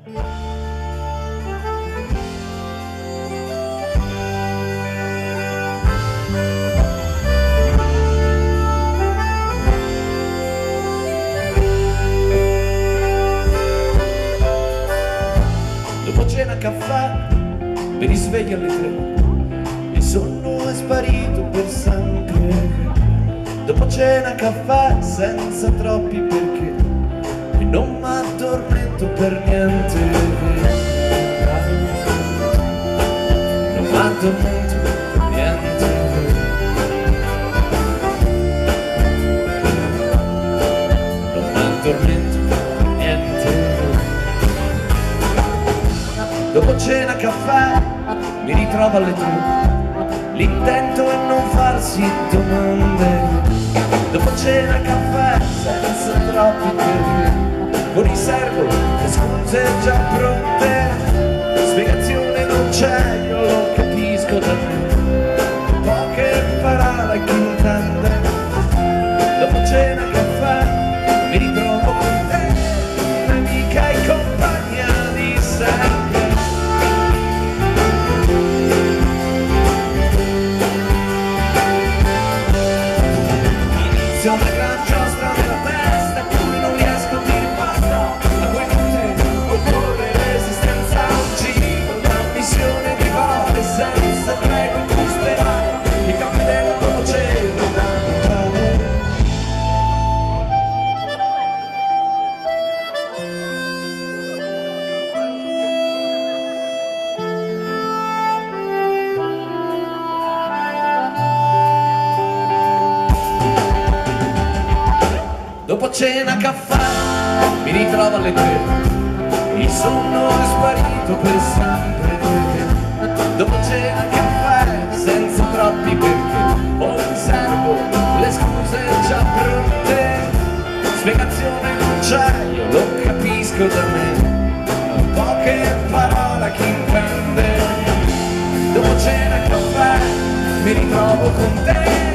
Dopo cena caffè, mi risveglio alle 3, il sonno è sparito per sempre. Dopo cena caffè, senza troppi perché, e non m'addormento per niente. Non m'addormento per niente. Non m'addormento per niente. Dopo cena caffè, mi ritrovo alle 3, l'intento è non farsi domande. Dopo cena caffè, senza troppi perché, con riservo le scuse già pronte. Spiegazione non c'è, io lo capisco da me, poche parole chi intende. Dopo cena caffè, mi ritrovo con te, un'amica e compagna di sempre. Inizio una gran giostra nella testa, cui non riesco a dire basta. A quei minuti occorre resistenza, uccido una missione di vale senza tregua in cui sperare. I campi della tua cena da mangiare. Dopo cena caffè, mi ritrovo alle 3, il sonno è sparito per sempre. Dopo cena caffè, senza troppi perché, ho in serbo le scuse già pronte. Spiegazione non c'è, io lo capisco da me, poche parole a chi intende. Dopo cena caffè, mi ritrovo con te.